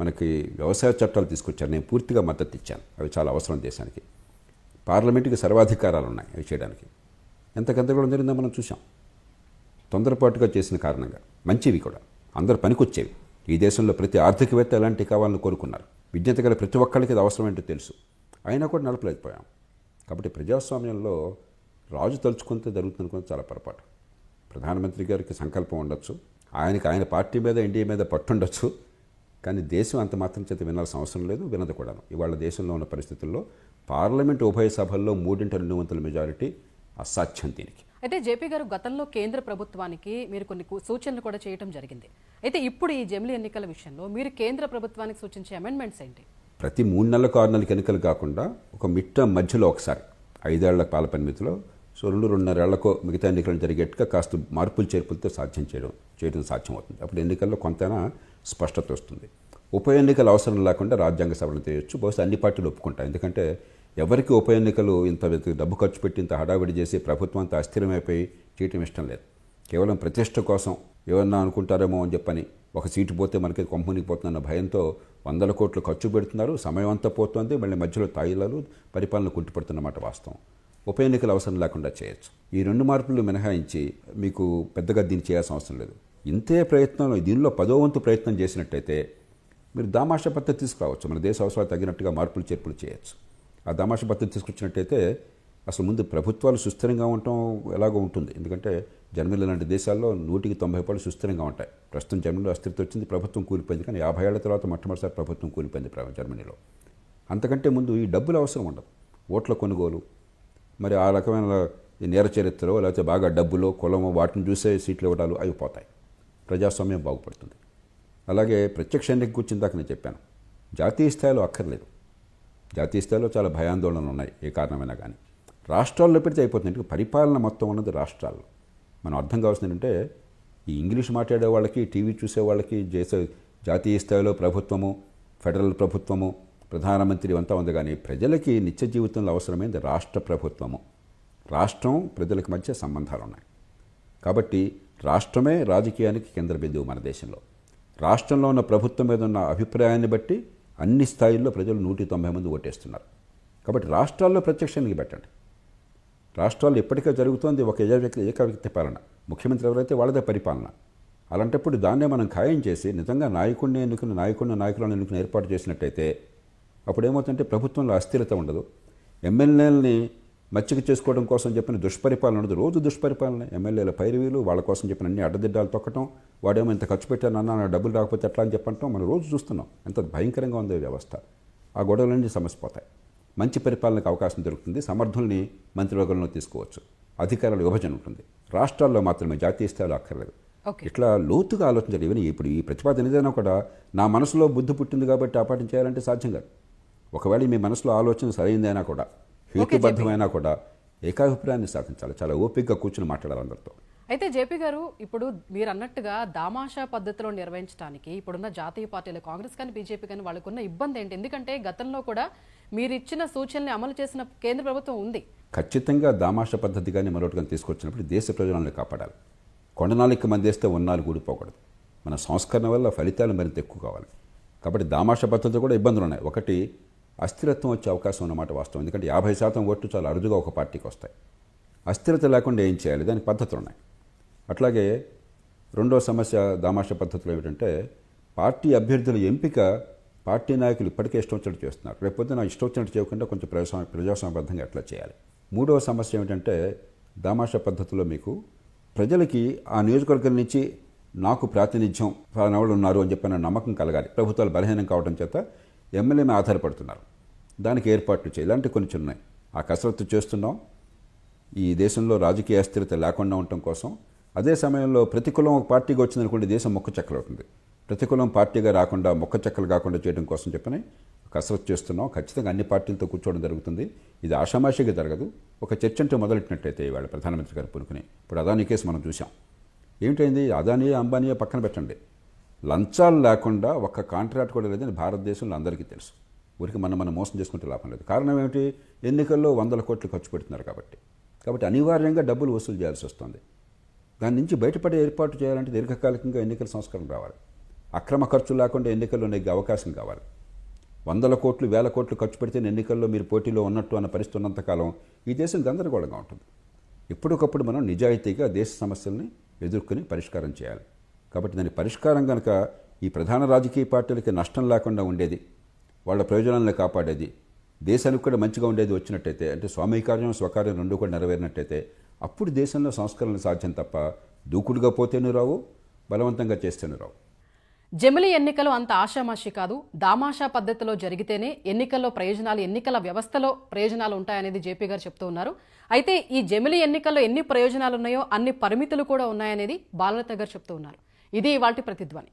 మనకి వ్యవసాయ చట్టాలు తీసుకొచ్చారు. నేను పూర్తిగా మద్దతు ఇచ్చాను. అవి చాలా అవసరం దేశానికి. పార్లమెంటుకి సర్వాధికారాలు ఉన్నాయి అవి చేయడానికి. ఎంత గందరగోళం జరిగిందో మనం చూసాం. తొందరపాటుగా చేసిన కారణంగా. మంచివి కూడా, అందరు పనికొచ్చేవి. ఈ దేశంలో ప్రతి ఆర్థికవేత్త ఎలాంటి కావాలని కోరుకున్నారు. విజ్ఞత గల ప్రతి ఒక్కరికి ఇది అవసరమేంటో తెలుసు. అయినా కూడా నడపలేకపోయాం. కాబట్టి ప్రజాస్వామ్యంలో రాజు తలుచుకుంటే జరుగుతుందనుకున్నది చాలా పొరపాటు. ప్రధానమంత్రి గారికి సంకల్పం ఉండొచ్చు, ఆయన పార్టీ మీద ఎన్డీఏ మీద పట్టుండొచ్చు. కానీ దేశం అంత మాత్రం చేత వినాల్సిన అవసరం లేదు, వినదు కూడాను. ఇవాళ దేశంలో ఉన్న పరిస్థితుల్లో పార్లమెంట్ ఉభయ సభల్లో 3/2 మెజారిటీ అసాధ్యం దీనికి. అయితే జేపీ గారు, గతంలో కేంద్ర ప్రభుత్వానికి మీరు కొన్ని సూచనలు కూడా చేయడం జరిగింది. అయితే ఇప్పుడు ఈ జమిలీ ఎన్నికల విషయంలో మీరు కేంద్ర ప్రభుత్వానికి సూచించే అమెండ్మెంట్స్ ఏంటి? ప్రతి 3 నెలలకు 6 నెలలకు ఎన్నికలు కాకుండా ఒక మధ్యలో ఒకసారి 5 ఏళ్ల కాల పరిమితిలో, సో 2-2.5 ఏళ్లకు మిగతా ఎన్నికలు జరిగేట్టుగా కాస్త మార్పులు చేర్పులతో చేయడం సాధ్యమవుతుంది. అప్పుడు ఎన్నికల్లో కొంతైనా స్పష్టత వస్తుంది. ఉప ఎన్నికలు అవసరం లేకుండా రాజ్యాంగ సవరణ చేయొచ్చు. బహుశా అన్ని పార్టీలు ఒప్పుకుంటాయి. ఎందుకంటే ఎవరికి ఉప ఎన్నికలు ఇంత డబ్బు ఖర్చు పెట్టి ఇంత హడావిడి చేసి ప్రభుత్వం అంత అస్థిరమైపోయి చేయటం ఇష్టం లేదు. కేవలం ప్రతిష్ట కోసం ఏమన్నా అనుకుంటారేమో అని చెప్పని, ఒక సీటు పోతే మనకి కొంపమునిగిపోతుందన్న భయంతో 100 కోట్లు ఖర్చు పెడుతున్నారు. సమయం అంతా పోతుంది, మళ్ళీ మధ్యలో తాయిలాలు, పరిపాలన కుంటుపడుతున్నమాట వాస్తవం. ఉప ఎన్నికలు అవసరం లేకుండా చేయొచ్చు. ఈ 2 మార్పులు మినహాయించి మీకు పెద్దగా దీన్ని చేయాల్సిన అవసరం లేదు. ఇంతే ప్రయత్నంలో దీనిలో 10వ వంతు ప్రయత్నం చేసినట్టయితే మీరు దామాషా పద్ధతి తీసుకురావచ్చు. మన దేశ అవసరాలు తగినట్టుగా మార్పులు చేర్పులు చేయొచ్చు. ఆ దామాషా పద్ధతి తీసుకొచ్చినట్టయితే అసలు ముందు ప్రభుత్వాలు సుస్థిరంగా ఉండటం ఎలాగో ఉంటుంది. ఎందుకంటే జర్మనీ లాంటి దేశాల్లో 190% సుస్థిరంగా ఉంటాయి. ప్రస్తుతం జర్మనీలో అస్థిరత వచ్చింది, ప్రభుత్వం కూలిపోయింది. కానీ 50 ఏళ్ల తర్వాత మొట్టమొదటిసారి ప్రభుత్వం కూలిపోయింది జర్మనీలో. అంతకంటే ముందు ఈ డబ్బులు అవసరం ఉండదు. ఓట్ల కొనుగోలు, మరి ఆ రకమైన నేర చరిత్రలో లేకపోతే బాగా డబ్బులో కులమో వాటిని చూసే సీట్లు ఇవ్వడాలు అవి పోతాయి. ప్రజాస్వామ్యం బాగుపడుతుంది. అలాగే ప్రత్యక్ష ఎన్నిక కూర్చుని దాకా నేను చెప్పాను, జాతీయ స్థాయిలో అక్కర్లేదు. జాతీయ స్థాయిలో చాలా భయాందోళనలు ఉన్నాయి, ఏ కారణమైనా కానీ. రాష్ట్రాల్లో పెడితే అయిపోతుంది. పరిపాలన మొత్తం ఉన్నది రాష్ట్రాల్లో. మనం అర్థం కావాల్సింది ఏంటంటే, ఈ ఇంగ్లీష్ మాట్లాడే వాళ్ళకి, టీవీ చూసే వాళ్ళకి జాతీయ స్థాయిలో ప్రభుత్వము, ఫెడరల్ ప్రభుత్వము, ప్రధానమంత్రి అంతా ఉంది. కానీ ప్రజలకి నిత్య జీవితంలో అవసరమైంది రాష్ట్ర ప్రభుత్వము. రాష్ట్రం ప్రజలకు మధ్య సంబంధాలు ఉన్నాయి. కాబట్టి రాష్ట్రమే రాజకీయానికి కేంద్ర బిందువు మన దేశంలో. రాష్ట్రంలో ఉన్న ప్రభుత్వం మీద ఉన్న అభిప్రాయాన్ని బట్టి అన్ని స్థాయిల్లో ప్రజలు 190 మంది ఓటేస్తున్నారు. కాబట్టి రాష్ట్రాల్లో ప్రత్యక్ష ఎన్నిక పెట్టండి. రాష్ట్రాల్లో ఇప్పటికే జరుగుతోంది ఒక ఏకవ్యక్తి పాలన. ముఖ్యమంత్రి ఎవరైతే వాళ్ళదే పరిపాలన. అలాంటప్పుడు దాన్నే మనం ఖాయం చేసి నిజంగా నాయకులను ఎన్నుకుని ఏర్పాటు చేసినట్టయితే అప్పుడు ఏమవుతుందంటే ప్రభుత్వంలో అస్థిరత ఉండదు. ఎమ్మెల్యేలని మచ్చిక చేసుకోవడం కోసం చెప్పిన దుష్పరిపాలన ఉండదు. రోజు దుష్పరిపాలన, ఎమ్మెల్యేల పైరువీలు, వాళ్ళ కోసం చెప్పిన అన్ని అడ్డదిడ్డాలు తొక్కటం, వాడేమో ఇంత ఖర్చు పెట్టానన్నా నా డబ్బులు రాకపోతే ఎట్లా అని చెప్పంటాం. మనం రోజు చూస్తున్నాం ఎంత భయంకరంగా ఉందో వ్యవస్థ. ఆ గొడవలన్నీ సమస్య పోతాయి. మంచి పరిపాలనకు అవకాశం దొరుకుతుంది. సమర్థుల్ని మంత్రివర్గంలో తీసుకోవచ్చు. అధికారాల విభజన ఉంటుంది. రాష్ట్రాల్లో మాత్రమే, జాతీయ స్థాయిలో అక్కర్లేదు. ఇట్లా లోతుగా ఆలోచించాలి. ఈవెన్ ఇప్పుడు ఈ ప్రతిపాదన ఏదైనా కూడా నా మనసులో బుద్ధి పుట్టింది కాబట్టి ఆ పాఠం చేయాలంటే సాధ్యం కాదు. ఒకవేళ మీ మనసులో ఆలోచన సరైనదైనా కూడా, హేతుబద్ధమైనా కూడా ఏకాభిప్రాయాన్ని సాధించాలి. చాలా ఓపికగా కూర్చుని మాట్లాడాలి అందరితో. అయితే జేపీ గారు, ఇప్పుడు మీరు అన్నట్టుగా దామాషా పద్ధతిలో నిర్వహించడానికి ఇప్పుడున్న జాతీయ పార్టీలు కాంగ్రెస్ కానీ బీజేపీ కానీ వాళ్ళకున్న ఇబ్బంది ఏంటి? ఎందుకంటే గతంలో కూడా మీరు ఇచ్చిన సూచనల్ని అమలు చేసిన కేంద్ర ప్రభుత్వం ఉంది. ఖచ్చితంగా దామాషా పద్ధతి కానీ మరొకటి కానీ తీసుకొచ్చినప్పుడు దేశ ప్రజలను కాపాడాలి. కొండనాలికి మందేస్తే ఉన్నాళ్ళు కూడిపోకూడదు. మన సంస్కరణ వల్ల ఫలితాలు మరింత ఎక్కువ కావాలి. కాబట్టి దామాషా పద్ధతిలో కూడా ఇబ్బందులు ఉన్నాయి. ఒకటి, అస్థిరత్వం వచ్చే అవకాశం ఉన్నమాట వాస్తవం. ఎందుకంటే 50% ఓట్లు చాలా అరుదుగా ఒక పార్టీకి వస్తాయి. అస్థిరత లేకుండా ఏం చేయాలి, దానికి పద్ధతులు ఉన్నాయి. అట్లాగే రెండో సమస్య దామాషా పద్ధతిలో ఏమిటంటే, పార్టీ అభ్యర్థుల ఎంపిక పార్టీ నాయకులు ఇప్పటికే ఇష్టం వచ్చినట్టు చేస్తున్నారు. రేపొద్దున ఇష్టం వచ్చినట్టు చేయకుండా కొంచెం ప్రజాస్వామ్యబద్ధంగా ఎట్లా చేయాలి. మూడవ సమస్య ఏమిటంటే, దామాషా పద్ధతిలో మీకు ప్రజలకి ఆ నియోజకవర్గం నుంచి నాకు ప్రాతినిధ్యం వాళ్ళు ఉన్నారు అని చెప్పిన నమ్మకం కలగాలి. ప్రభుత్వాలు బలహీనం కావడం చేత ఎమ్మెల్యే మీద ఆధారపడుతున్నారు. దానికి ఏర్పాట్లు చేయాలి. ఇలాంటి కొన్ని ఉన్నాయి. ఆ కసరత్తు చేస్తున్నాం. ఈ దేశంలో రాజకీయ అస్థిరత లేకుండా ఉండటం కోసం, అదే సమయంలో ప్రతి కులం ఒక పార్టీగా వచ్చిందనుకోండి దేశం మొక్క చెక్కలు అవుతుంది. ప్రతి కులం పార్టీగా రాకుండా మొక్క చెక్కలు కాకుండా చేయడం కోసం చెప్పని కసరత్తు చేస్తున్నాం. ఖచ్చితంగా అన్ని పార్టీలతో కూర్చోవడం జరుగుతుంది. ఇది ఆషామాషిగా జరగదు. ఒక చర్చ అంటూ మొదలెట్టినట్టయితే ఇవాళ ప్రధానమంత్రి గారు పూనుకుని, ఇప్పుడు అదానీ కేసు మనం చూసాం. ఏమిటైంది? అదానీ అంబానీ పక్కన పెట్టండి, లంచాలు లేకుండా ఒక్క కాంట్రాక్ట్ కూడా లేదని భారతదేశంలో అందరికీ తెలుసు. ఊరికి మనం మోసం చేసుకుంటే లాభం లేదు. కారణం ఏమిటి? ఎన్నికల్లో 100 కోట్లు ఖర్చు పెడుతున్నారు కాబట్టి అనివార్యంగా డబ్బులు వసూలు చేయాల్సి వస్తుంది. దాని నుంచి బయటపడే ఏర్పాటు చేయాలంటే దీర్ఘకాలికంగా ఎన్నికల సంస్కరణ రావాలి. అక్రమ ఖర్చు లేకుండా ఎన్నికల్లో నెగ్గే అవకాశం కావాలి. 100 కోట్లు 1000 కోట్లు ఖర్చు పెడితే ఎన్నికల్లో మీరు పోటీలో ఉన్నట్టు అన్న పరిస్థితి ఉన్నంతకాలం ఈ దేశం గందరగోళంగా ఉంటుంది. ఎప్పటికప్పుడు మనం నిజాయితీగా దేశ సమస్యల్ని ఎదుర్కొని పరిష్కారం చేయాలి. కాబట్టి దాని పరిష్కారం కనుక ఈ ప్రధాన రాజకీయ పార్టీలకి నష్టం లేకుండా ఉండేది, వాళ్ళ ప్రయోజనాలను కాపాడేది, దేశానికి కూడా మంచిగా ఉండేది వచ్చినట్టయితే, అంటే స్వామికార్యం స్వకార్యం రెండు కూడా నెరవేరినట్టయితే అప్పుడు దేశంలో సంస్కరణలు సాధ్యం తప్ప దూకుడుగా పోతేనూ రావు, బలవంతంగా చేస్తేనూ రావు. జమిలీ ఎన్నికలు అంత ఆషామాషి కాదు. దామాషా పద్ధతిలో జరిగితేనే ఎన్నికల్లో ప్రయోజనాలు, ఎన్నికల వ్యవస్థలో ప్రయోజనాలు ఉంటాయనేది జేపీ గారు చెప్తూ ఉన్నారు. అయితే ఈ జమిలీ ఎన్నికల్లో ఎన్ని ప్రయోజనాలు ఉన్నాయో అన్ని పరిమితులు కూడా ఉన్నాయనేది బాలలత గారు చెప్తూ ఉన్నారు. ఇది ఇవాల్టి ప్రతిధ్వని.